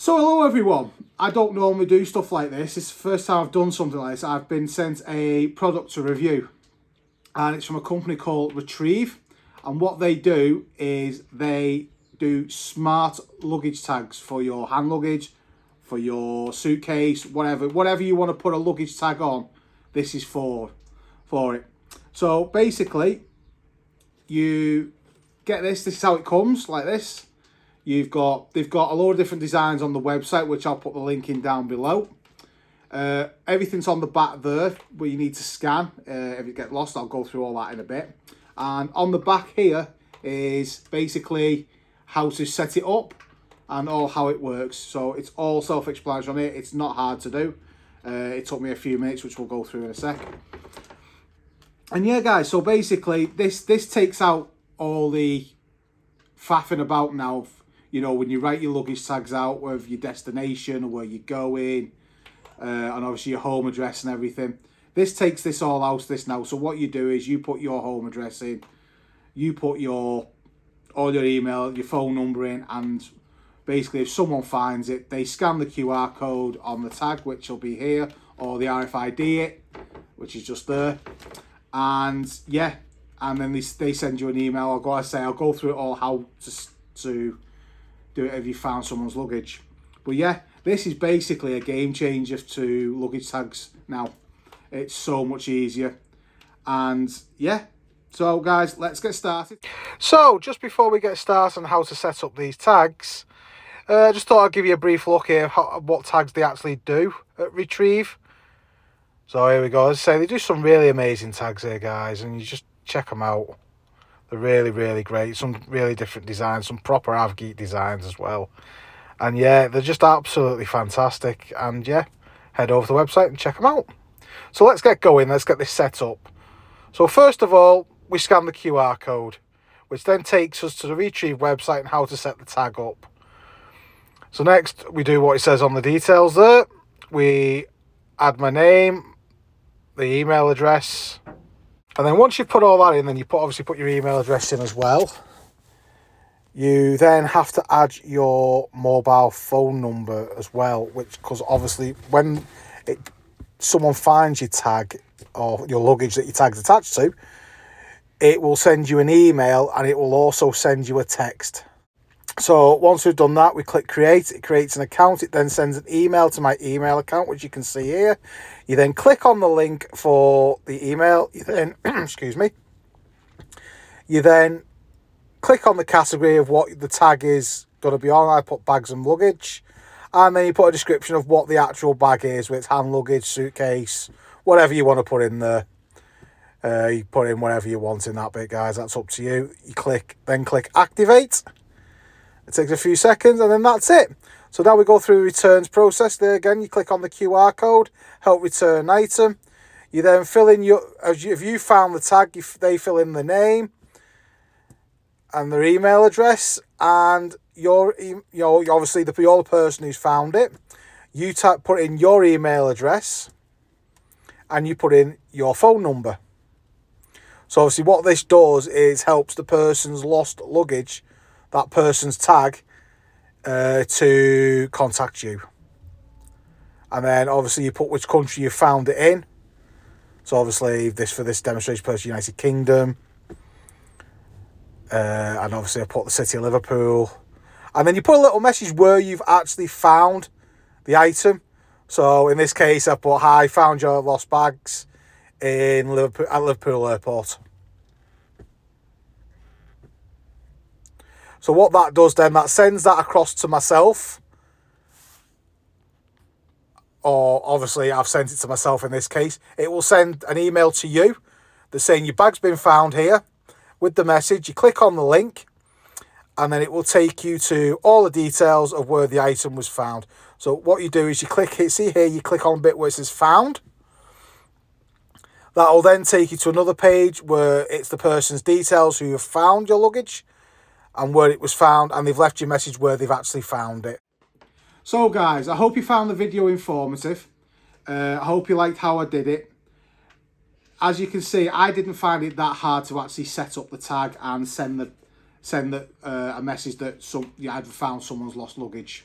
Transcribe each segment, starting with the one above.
So hello everyone, I don't normally do stuff like this. It's the first time I've done something like this. I've been sent a product to review and it's from a company called Retreev, and what they do is they do smart luggage tags for your hand luggage, for your suitcase, whatever you want to put a luggage tag on. This is for it. So basically you get this is how it comes, like this. They've got a load of different designs on the website, which I'll put the link in down below. Everything's on the back there where you need to scan. If you get lost, I'll go through all that in a bit. And on the back here is basically how to set it up and all how it works. So it's all self-explanatory. It's not hard to do. It took me a few minutes, which we'll go through in a sec. And yeah, guys, so basically this takes out all the faffing about now. You know, when you write your luggage tags out with your destination or where you're going, and obviously your home address and everything. This takes this all out of this now. So what you do is you put your home address in, you put all your email, your phone number in, and basically if someone finds it, they scan the QR code on the tag, which will be here, or the RFID it, which is just there. And yeah, and then they send you an email. I'll go through it all how to do it if you found someone's luggage. But yeah, this is basically a game changer to luggage tags now. It's so much easier. And yeah, so guys, let's get started. So just before we get started on how to set up these tags, just thought I'd give you a brief look here at what tags they actually do at retreev. So here we go. As I say, they do some really amazing tags here, guys, and you just check them out. They're really, really great. Some really different designs, some proper Avgeek designs as well. And yeah, they're just absolutely fantastic. And yeah, head over to the website and check them out. So let's get going. Let's get this set up. So first of all, we scan the QR code, which then takes us to the retreev website and how to set the tag up. So next, we do what it says on the details there. We add my name, the email address. And then once you've put all that in, then you obviously put your email address in as well. You then have to add your mobile phone number as well, because obviously when someone finds your tag or your luggage that your tag's attached to, it will send you an email and it will also send you a text. So once we've done that, we click create. It creates an account. It then sends an email to my email account, which you can see here. You then click on the link for the email. You then, excuse me. You then click on the category of what the tag is going to be on. I put bags and luggage. And then you put a description of what the actual bag is, with hand luggage, suitcase, whatever you want to put in there. You put in whatever you want in that bit, guys. That's up to you. You then click activate. It takes a few seconds and then that's it. So now we go through the returns process. There again, you click on the QR code, help return item. You then fill in if you found the tag, they fill in the name and their email address, and obviously you're the person who's found it. You put in your email address and you put in your phone number. So obviously what this does is helps the person's lost luggage, that person's tag, to contact you. And then obviously you put which country you found it in. So obviously for this demonstration purpose, United Kingdom. And obviously I put the city of Liverpool. And then you put a little message where you've actually found the item. So in this case I put, "Hi, found your lost bags in Liverpool at Liverpool Airport." So what that does then, that sends that across to myself. Or obviously I've sent it to myself in this case. It will send an email to you that's saying your bag's been found here with the message. You click on the link and then it will take you to all the details of where the item was found. So what you do is you click it. See here, you click on the bit where it says found. That will then take you to another page where it's the person's details who have found your luggage and where it was found, and they've left you a message where they've actually found it. So guys, I hope you found the video informative. I hope you liked how I did it. As you can see, I didn't find it that hard to actually set up the tag and send a message that you had found someone's lost luggage.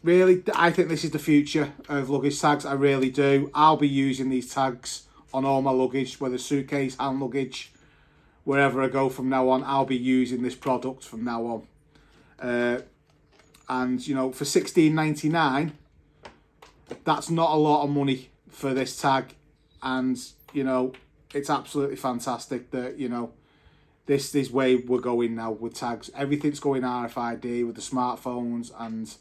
really, I think this is the future of luggage tags. I really do. I'll be using these tags on all my luggage, whether suitcase, hand luggage, wherever I go from now on. I'll be using this product from now on. And you know, for $16.99, that's not a lot of money for this tag. And you know, it's absolutely fantastic that, you know, this is where we're going now with tags. Everything's going RFID with the smartphones and,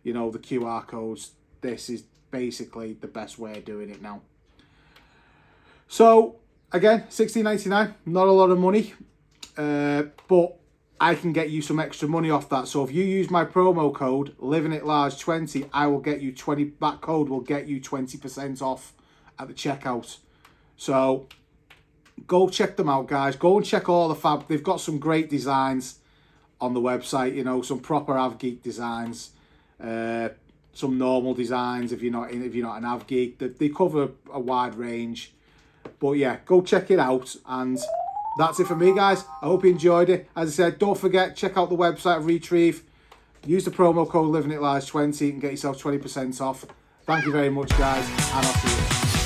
you know, the QR codes. This is basically the best way of doing it now. So again, $16.99, not a lot of money, but I can get you some extra money off that. So if you use my promo code LivingItLarge20, I will get you 20. That code will get you 20% off at the checkout. So go check them out, guys. Go and check all the fab. They've got some great designs on the website. You know, some proper AvGeek designs, some normal designs. If you're not an AvGeek, they cover a wide range. But yeah, go check it out. And that's it for me, guys. I hope you enjoyed it. As I said, don't forget, check out the website, Retreev. Use the promo code LivingItLarge20 and get yourself 20% off. Thank you very much, guys, and I'll see you.